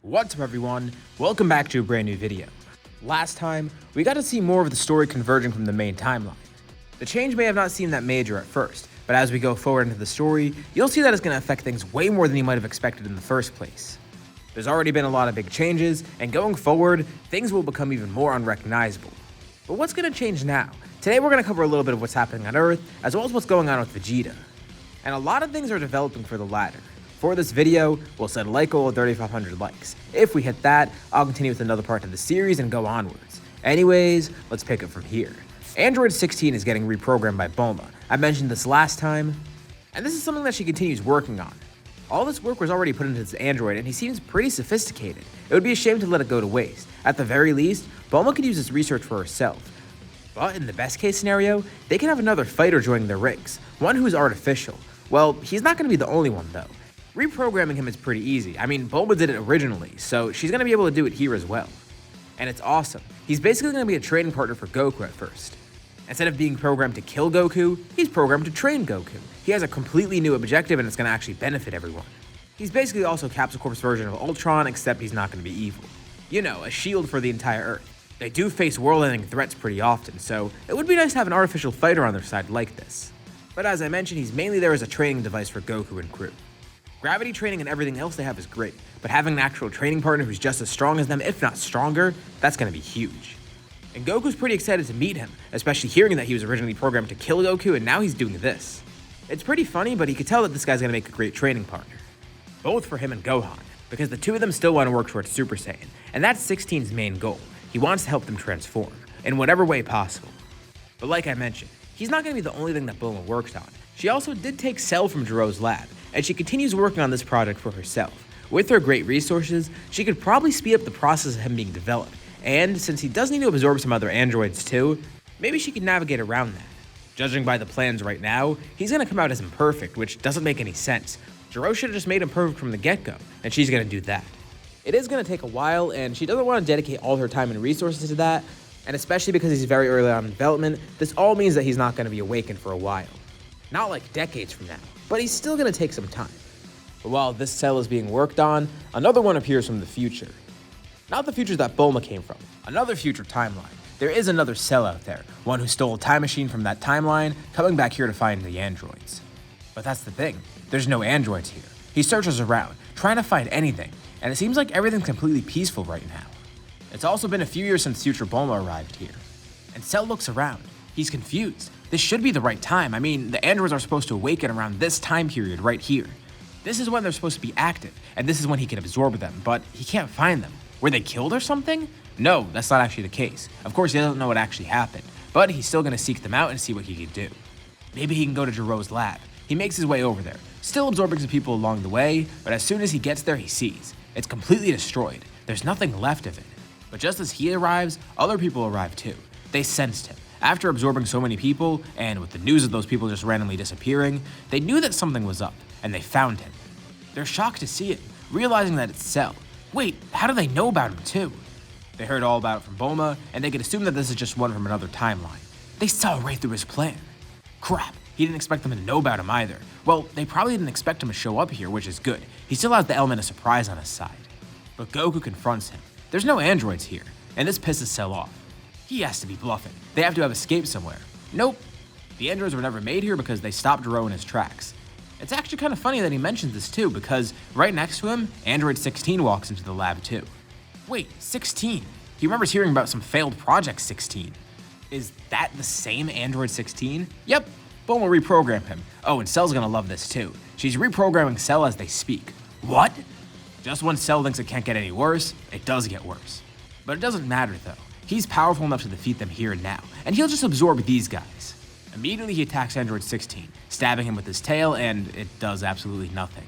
What's up everyone, welcome back to a brand new video. Last time, we got to see more of the story converging from the main timeline. The change may have not seemed that major at first, but as we go forward into the story, you'll see that it's going to affect things way more than you might have expected in the first place. There's already been a lot of big changes, and going forward, things will become even more unrecognizable. But what's going to change now? Today we're going to cover a little bit of what's happening on Earth, as well as what's going on with Vegeta. And a lot of things are developing for the latter. For this video, we'll set a like goal of 3,500 likes. If we hit that, I'll continue with another part of the series and go onwards. Anyways, let's pick it from here. Android 16 is getting reprogrammed by Bulma. I mentioned this last time, and this is something that she continues working on. All this work was already put into this android, and he seems pretty sophisticated. It would be a shame to let it go to waste. At the very least, Bulma could use this research for herself. But in the best case scenario, they can have another fighter joining their ranks, one who's artificial. Well, he's not going to be the only one though. Reprogramming him is pretty easy. I mean, Bulma did it originally, so she's going to be able to do it here as well. And it's awesome. He's basically going to be a training partner for Goku at first. Instead of being programmed to kill Goku, he's programmed to train Goku. He has a completely new objective and it's going to actually benefit everyone. He's basically also Capsule Corp's version of Ultron, except he's not going to be evil. You know, a shield for the entire Earth. They do face world-ending threats pretty often, so it would be nice to have an artificial fighter on their side like this. But as I mentioned, he's mainly there as a training device for Goku and crew. Gravity training and everything else they have is great, but having an actual training partner who's just as strong as them, if not stronger, that's going to be huge. And Goku's pretty excited to meet him, especially hearing that he was originally programmed to kill Goku and now he's doing this. It's pretty funny, but he could tell that this guy's going to make a great training partner. Both for him and Gohan, because the two of them still want to work towards Super Saiyan, and that's 16's main goal. He wants to help them transform, in whatever way possible. But like I mentioned, he's not going to be the only thing that Bulma worked on. She also did take Cell from Jiro's lab, and she continues working on this project for herself. With her great resources, she could probably speed up the process of him being developed, and since he does need to absorb some other androids too, maybe she can navigate around that. Judging by the plans right now, he's going to come out as imperfect, which doesn't make any sense. Jiro should have just made him perfect from the get-go, and she's going to do that. It is going to take a while, and she doesn't want to dedicate all her time and resources to that, and especially because he's very early on in development, this all means that he's not going to be awakened for a while. Not like decades from now, but he's still going to take some time. But while this cell is being worked on, another one appears from the future. Not the future that Bulma came from, another future timeline. There is another Cell out there, one who stole a time machine from that timeline, coming back here to find the androids. But that's the thing, there's no androids here. He searches around, trying to find anything, and it seems like everything's completely peaceful right now. It's also been a few years since future Bulma arrived here. And Cell looks around, he's confused. This should be the right time. I mean, the androids are supposed to awaken around this time period right here. This is when they're supposed to be active, and this is when he can absorb them, but he can't find them. Were they killed or something? No, that's not actually the case. Of course, he doesn't know what actually happened, but he's still gonna seek them out and see what he can do. Maybe he can go to Jiro's lab. He makes his way over there, still absorbing some people along the way, but as soon as he gets there, he sees. It's completely destroyed. There's nothing left of it. But just as he arrives, other people arrive too. They sensed him. After absorbing so many people, and with the news of those people just randomly disappearing, they knew that something was up, and they found him. They're shocked to see it, realizing that it's Cell. Wait, how do they know about him too? They heard all about it from Bulma, and they could assume that this is just one from another timeline. They saw right through his plan. Crap, he didn't expect them to know about him either. Well, they probably didn't expect him to show up here, which is good. He still has the element of surprise on his side. But Goku confronts him. There's no androids here, and this pisses Cell off. He has to be bluffing. They have to have escaped somewhere. Nope. The androids were never made here because they stopped Jiro in his tracks. It's actually kind of funny that he mentions this too, because right next to him, Android 16 walks into the lab too. Wait, 16? He remembers hearing about some failed Project 16. Is that the same Android 16? Yep, Bulma reprogrammed him. Oh, and Cell's gonna love this too. She's reprogramming Cell as they speak. What? Just when Cell thinks it can't get any worse, it does get worse. But it doesn't matter though. He's powerful enough to defeat them here and now, and he'll just absorb these guys. Immediately he attacks Android 16, stabbing him with his tail, and it does absolutely nothing.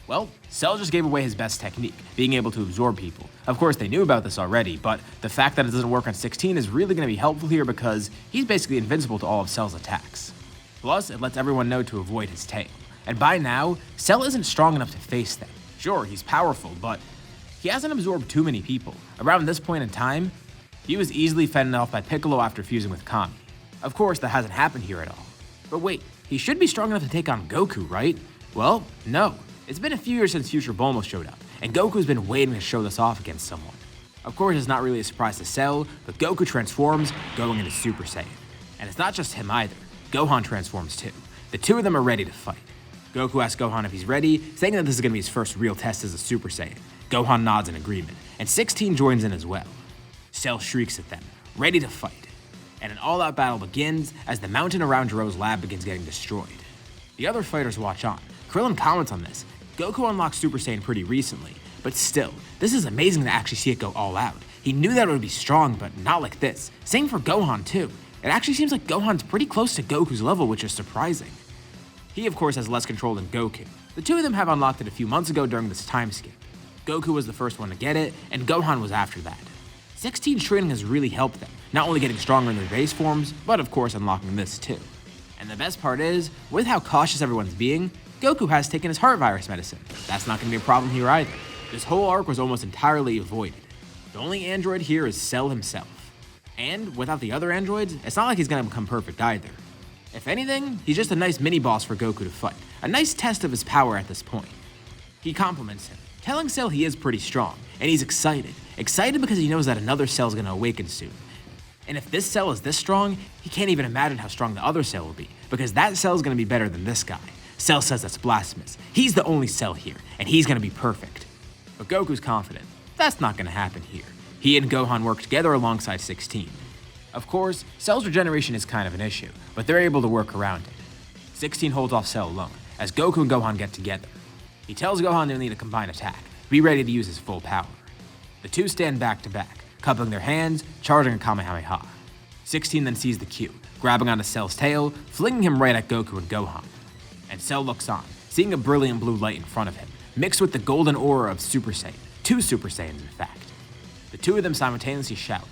Well, Cell just gave away his best technique, being able to absorb people. Of course, they knew about this already, but the fact that it doesn't work on 16 is really going to be helpful here because he's basically invincible to all of Cell's attacks. Plus, it lets everyone know to avoid his tail. And by now, Cell isn't strong enough to face them. Sure, he's powerful, but he hasn't absorbed too many people. Around this point in time, he was easily fended off by Piccolo after fusing with Kami. Of course, that hasn't happened here at all. But wait, he should be strong enough to take on Goku, right? Well, no. It's been a few years since Future Bulma showed up, and Goku's been waiting to show this off against someone. Of course, it's not really a surprise to Cell, but Goku transforms, going into Super Saiyan. And it's not just him either. Gohan transforms too. The two of them are ready to fight. Goku asks Gohan if he's ready, saying that this is going to be his first real test as a Super Saiyan. Gohan nods in agreement, and 16 joins in as well. Cell shrieks at them, ready to fight. And an all-out battle begins as the mountain around Jiro's lab begins getting destroyed. The other fighters watch on. Krillin comments on this. Goku unlocked Super Saiyan pretty recently, but still, this is amazing to actually see it go all out. He knew that it would be strong, but not like this. Same for Gohan too. It actually seems like Gohan's pretty close to Goku's level, which is surprising. He of course has less control than Goku. The two of them have unlocked it a few months ago during this time skip. Goku was the first one to get it, and Gohan was after that. 16's training has really helped them, not only getting stronger in their base forms, but of course unlocking this too. And the best part is, with how cautious everyone's being, Goku has taken his heart virus medicine. That's not going to be a problem here either. This whole arc was almost entirely avoided. The only android here is Cell himself. And without the other androids, it's not like he's going to become perfect either. If anything, he's just a nice mini-boss for Goku to fight, a nice test of his power at this point. He compliments him, telling Cell he is pretty strong, and he's excited. Excited because he knows that another Cell's going to awaken soon. And if this Cell is this strong, he can't even imagine how strong the other Cell will be, because that Cell's going to be better than this guy. Cell says that's blasphemous. He's the only Cell here, and he's going to be perfect. But Goku's confident. That's not going to happen here. He and Gohan work together alongside 16. Of course, Cell's regeneration is kind of an issue, but they're able to work around it. 16 holds off Cell alone, as Goku and Gohan get together. He tells Gohan they'll need a combined attack, be ready to use his full power. The two stand back to back, coupling their hands, charging a Kamehameha. 16 then sees the cue, grabbing onto Cell's tail, flinging him right at Goku and Gohan. And Cell looks on, seeing a brilliant blue light in front of him, mixed with the golden aura of Super Saiyan, 2 Super Saiyans in fact. The two of them simultaneously shout,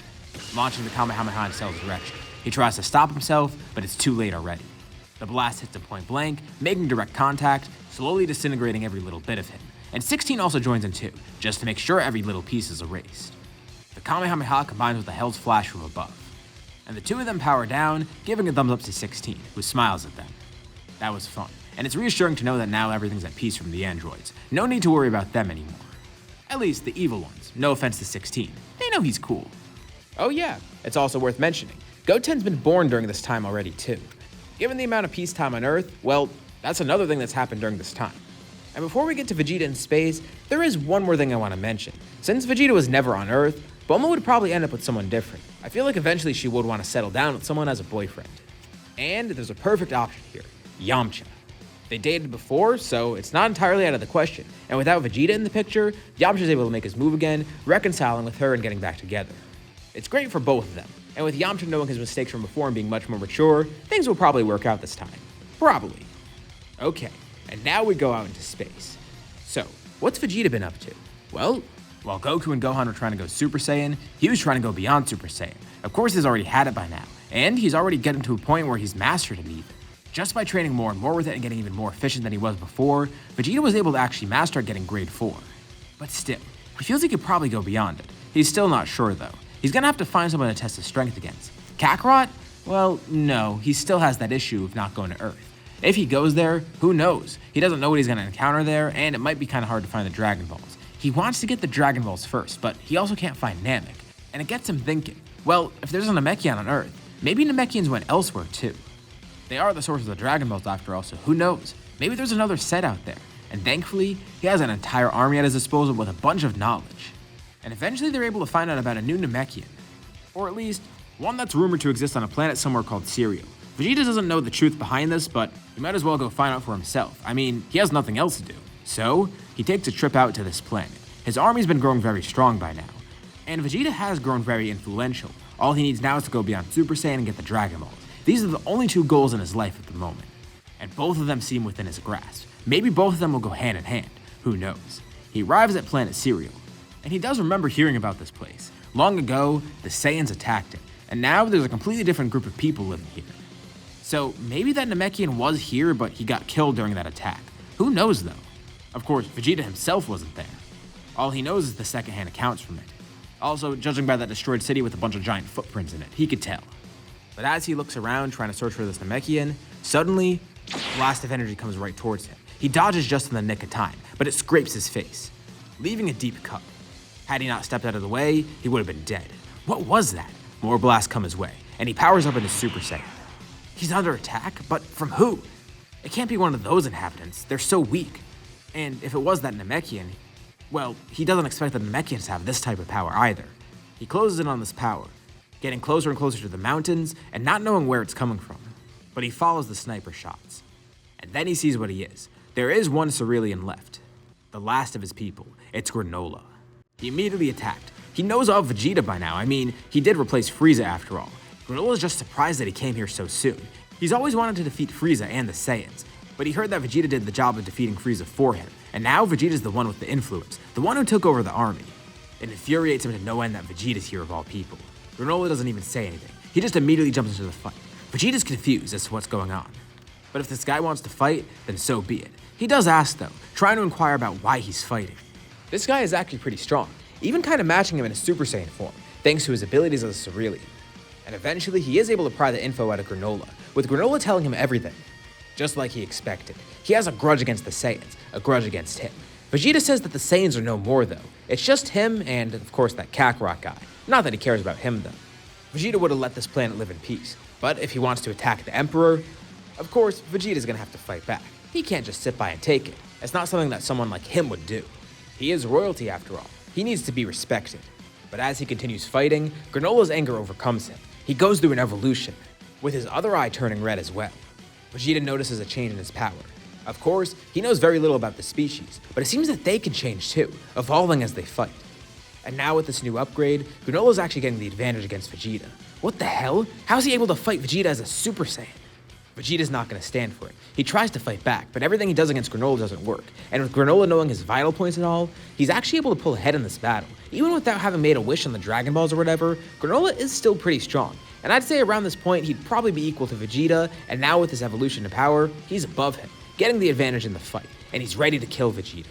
launching the Kamehameha in Cell's direction. He tries to stop himself, but it's too late already. The blast hits him point blank, making direct contact, slowly disintegrating every little bit of him. And 16 also joins in too, just to make sure every little piece is erased. The Kamehameha combines with the Hell's Flash from above. And the two of them power down, giving a thumbs up to 16, who smiles at them. That was fun, and it's reassuring to know that now everything's at peace from the androids. No need to worry about them anymore. At least the evil ones, no offense to 16. They know he's cool. Oh yeah, it's also worth mentioning, Goten's been born during this time already too. Given the amount of peacetime on Earth, well, that's another thing that's happened during this time. And before we get to Vegeta in space, there is one more thing I want to mention. Since Vegeta was never on Earth, Bulma would probably end up with someone different. I feel like eventually she would want to settle down with someone as a boyfriend. And there's a perfect option here, Yamcha. They dated before, so it's not entirely out of the question. And without Vegeta in the picture, Yamcha's able to make his move again, reconciling with her and getting back together. It's great for both of them. And with Yamcha knowing his mistakes from before and being much more mature, things will probably work out this time. Probably. Okay, and now we go out into space. So, what's Vegeta been up to? Well, while Goku and Gohan were trying to go Super Saiyan, he was trying to go beyond Super Saiyan. Of course, he's already had it by now, and he's already getting to a point where he's mastered it even. Just by training more and more with it and getting even more efficient than he was before, Vegeta was able to actually master it getting grade 4. But still, he feels he could probably go beyond it. He's still not sure though. He's gonna have to find someone to test his strength against. Kakarot? Well, no, he still has that issue of not going to Earth. If he goes there, who knows? He doesn't know what he's gonna encounter there, and it might be kinda hard to find the Dragon Balls. He wants to get the Dragon Balls first, but he also can't find Namek. And it gets him thinking, well, if there's a Namekian on Earth, maybe Namekians went elsewhere too. They are the source of the Dragon Balls after all, so who knows? Maybe there's another set out there. And thankfully, he has an entire army at his disposal with a bunch of knowledge. And eventually they're able to find out about a new Namekian. Or at least, one that's rumored to exist on a planet somewhere called Cereal. Vegeta doesn't know the truth behind this, but he might as well go find out for himself. I mean, he has nothing else to do. So, he takes a trip out to this planet. His army's been growing very strong by now. And Vegeta has grown very influential. All he needs now is to go beyond Super Saiyan and get the Dragon Balls. These are the only two goals in his life at the moment. And both of them seem within his grasp. Maybe both of them will go hand in hand. Who knows? He arrives at planet Cereal. And he does remember hearing about this place. Long ago, the Saiyans attacked it. And now there's a completely different group of people living here. So maybe that Namekian was here, but he got killed during that attack. Who knows though? Of course, Vegeta himself wasn't there. All he knows is the secondhand accounts from it. Also, judging by that destroyed city with a bunch of giant footprints in it, he could tell. But as he looks around trying to search for this Namekian, suddenly, a blast of energy comes right towards him. He dodges just in the nick of time, but it scrapes his face. leaving a deep cut. Had he not stepped out of the way, he would have been dead. What was that? More blasts come his way, and he powers up into Super Saiyan. He's under attack, but from who? It can't be one of those inhabitants, they're so weak. And if it was that Namekian, well, he doesn't expect the Namekians to have this type of power either. He closes in on this power, getting closer and closer to the mountains and not knowing where it's coming from. But he follows the sniper shots. And then he sees what he is. There is one Cerealian left. The last of his people. It's Granola. He immediately attacked. He knows of Vegeta by now. I mean, he did replace Frieza after all. Granola's just surprised that he came here so soon. He's always wanted to defeat Frieza and the Saiyans, but he heard that Vegeta did the job of defeating Frieza for him, and now Vegeta's the one with the influence, the one who took over the army. It infuriates him to no end that Vegeta's here of all people. Granola doesn't even say anything. He just immediately jumps into the fight. Vegeta's confused as to what's going on. But if this guy wants to fight, then so be it. He does ask though, trying to inquire about why he's fighting. This guy is actually pretty strong, even kind of matching him in his Super Saiyan form, thanks to his abilities as a Cerealian. And eventually he is able to pry the info out of Granola, with Granola telling him everything. Just like he expected. He has a grudge against the Saiyans, a grudge against him. Vegeta says that the Saiyans are no more though. It's just him and, of course, that Kakarot guy. Not that he cares about him though. Vegeta would have let this planet live in peace, but if he wants to attack the Emperor, of course, Vegeta's gonna have to fight back. He can't just sit by and take it. It's not something that someone like him would do. He is royalty after all. He needs to be respected. But as he continues fighting, Granola's anger overcomes him. He goes through an evolution, with his other eye turning red as well. Vegeta notices a change in his power. Of course, he knows very little about the species, but it seems that they can change too, evolving as they fight. And now with this new upgrade, Granola's actually getting the advantage against Vegeta. What the hell? How's he able to fight Vegeta as a Super Saiyan? Vegeta's not going to stand for it. He tries to fight back, but everything he does against Granola doesn't work. And with Granola knowing his vital points and all, he's actually able to pull ahead in this battle. Even without having made a wish on the Dragon Balls or whatever, Granola is still pretty strong. And I'd say around this point, he'd probably be equal to Vegeta, and now with his evolution to power, he's above him, getting the advantage in the fight, and he's ready to kill Vegeta.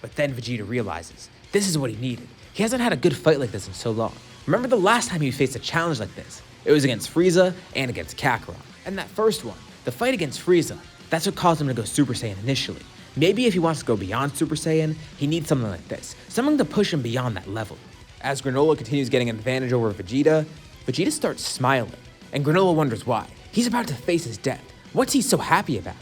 But then Vegeta realizes, this is what he needed. He hasn't had a good fight like this in so long. Remember the last time he faced a challenge like this? It was against Frieza and against Kakarot. And that first one, the fight against Frieza, that's what caused him to go Super Saiyan initially. Maybe if he wants to go beyond Super Saiyan, he needs something like this, something to push him beyond that level. As Granola continues getting an advantage over Vegeta, Vegeta starts smiling, and Granola wonders why. He's about to face his death. What's he so happy about?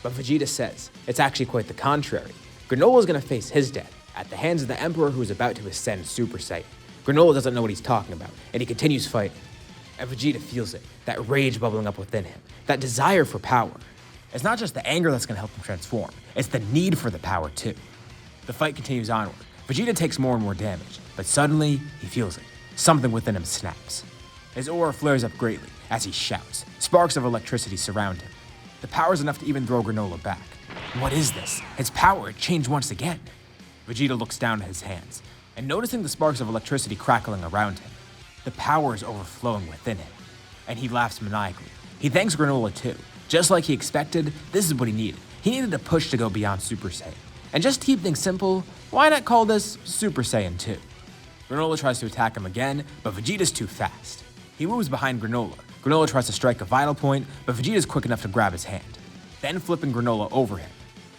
But Vegeta says it's actually quite the contrary. Granola's gonna face his death at the hands of the Emperor who is about to ascend Super Saiyan. Granola doesn't know what he's talking about, and he continues fighting. And Vegeta feels it, that rage bubbling up within him, that desire for power. It's not just the anger that's gonna help him transform, it's the need for the power too. The fight continues onward. Vegeta takes more and more damage, but suddenly he feels it. Something within him snaps. His aura flares up greatly as he shouts. Sparks of electricity surround him. The power is enough to even throw Granola back. What is this? His power had changed once again. Vegeta looks down at his hands, and noticing the sparks of electricity crackling around him, the power is overflowing within him, and he laughs maniacally. He thanks Granola too. Just like he expected, this is what he needed. He needed a push to go beyond Super Saiyan. And just to keep things simple, why not call this Super Saiyan 2? Granola tries to attack him again, but Vegeta's too fast. He moves behind Granola. Granola tries to strike a vital point, but Vegeta's quick enough to grab his hand, then flipping Granola over him,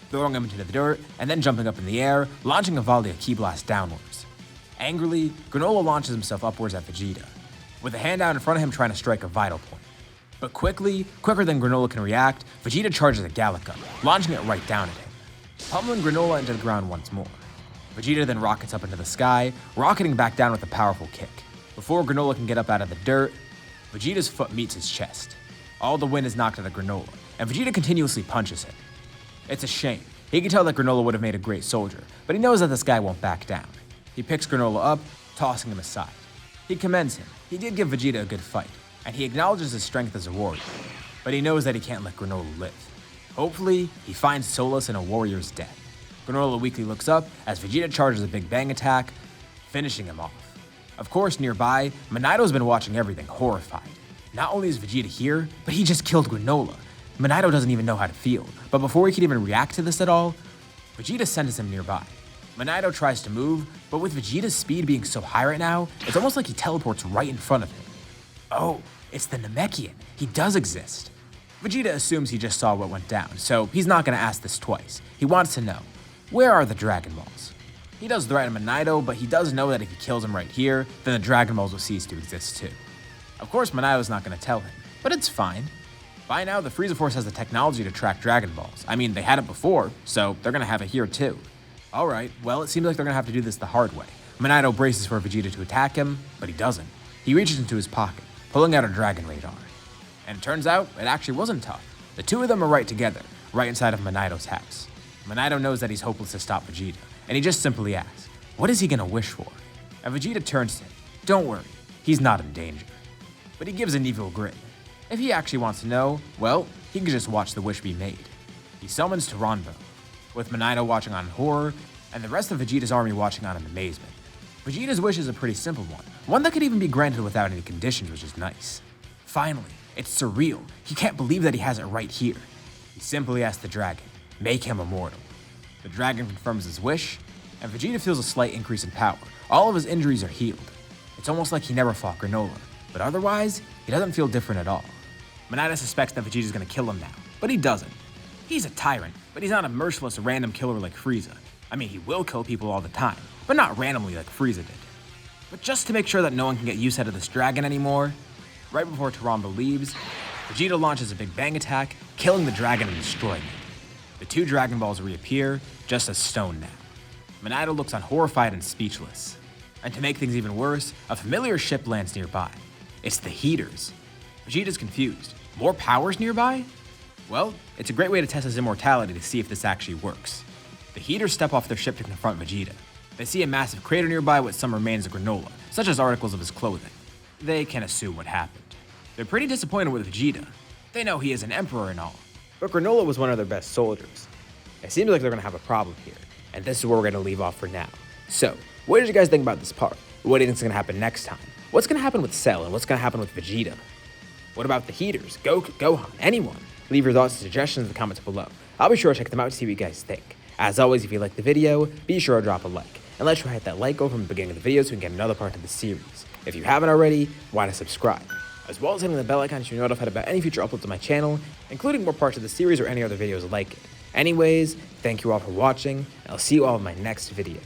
throwing him into the dirt, and then jumping up in the air, launching a volley of ki blast downwards. Angrily, Granola launches himself upwards at Vegeta, with a hand out in front of him trying to strike a vital point. But quickly, quicker than Granola can react, Vegeta charges a Gallica, launching it right down at him, pummeling Granola into the ground once more. Vegeta then rockets up into the sky, rocketing back down with a powerful kick. Before Granola can get up out of the dirt, Vegeta's foot meets his chest. All the wind is knocked out of Granola, and Vegeta continuously punches him. It's a shame. He can tell that Granola would have made a great soldier, but he knows that this guy won't back down. He picks Granola up, tossing him aside. He commends him. He did give Vegeta a good fight, and he acknowledges his strength as a warrior, but he knows that he can't let Granola live. Hopefully, he finds solace in a warrior's death. Granola weakly looks up as Vegeta charges a Big Bang attack, finishing him off. Of course, nearby, Monito's been watching everything, horrified. Not only is Vegeta here, but he just killed Granola. Monito doesn't even know how to feel, but before he can even react to this at all, Vegeta senses him nearby. Monito tries to move, but with Vegeta's speed being so high right now, it's almost like he teleports right in front of him. Oh, it's the Namekian. He does exist. Vegeta assumes he just saw what went down, so he's not going to ask this twice. He wants to know, where are the Dragon Balls? He does threaten Minato, but he does know that if he kills him right here, then the Dragon Balls will cease to exist too. Of course, Minato's not going to tell him, but it's fine. By now, the Frieza Force has the technology to track Dragon Balls. I mean, they had it before, so they're going to have it here too. Alright, well, it seems like they're going to have to do this the hard way. Minato braces for Vegeta to attack him, but he doesn't. He reaches into his pocket, pulling out a Dragon Radar. And it turns out, it actually wasn't tough. The two of them are right together, right inside of Minato's house. Minato knows that he's hopeless to stop Vegeta, and he just simply asks, what is he going to wish for? And Vegeta turns to him, don't worry, he's not in danger. But he gives an evil grin. If he actually wants to know, well, he can just watch the wish be made. He summons Taranbo, with Minato watching on in horror, and the rest of Vegeta's army watching on in amazement. Vegeta's wish is a pretty simple one that could even be granted without any conditions, which is nice. Finally, it's surreal. He can't believe that he has it right here. He simply asks the dragon, make him immortal. The dragon confirms his wish, and Vegeta feels a slight increase in power. All of his injuries are healed. It's almost like he never fought Granola, but otherwise, he doesn't feel different at all. Minato suspects that Vegeta's gonna kill him now, but he doesn't. He's a tyrant, but he's not a merciless random killer like Frieza. I mean, he will kill people all the time, but not randomly like Frieza did. But just to make sure that no one can get use out of this dragon anymore, right before Taranbo leaves, Vegeta launches a big bang attack, killing the dragon and destroying it. The two Dragon Balls reappear, just as stone now. Minato looks on horrified and speechless. And to make things even worse, a familiar ship lands nearby. It's the Heaters. Vegeta's confused. More powers nearby? Well, it's a great way to test his immortality to see if this actually works. The Heaters step off their ship to confront Vegeta. They see a massive crater nearby with some remains of Granola, such as articles of his clothing. They can assume what happened. They're pretty disappointed with Vegeta. They know he is an emperor and all. But Granola was one of their best soldiers. It seems like they're gonna have a problem here, and this is where we're gonna leave off for now. So, what did you guys think about this part? What do you think is gonna happen next time? What's gonna happen with Cell, and what's gonna happen with Vegeta? What about the Heaters, Goku, Gohan, anyone? Leave your thoughts and suggestions in the comments below. I'll be sure to check them out to see what you guys think. As always, if you liked the video, be sure to drop a like. And let sure to hit that like over from the beginning of the video so we can get another part of the series. If you haven't already, why not subscribe? As well as hitting the bell icon so you're notified about any future uploads on my channel, including more parts of the series or any other videos like it. Anyways, thank you all for watching, and I'll see you all in my next video.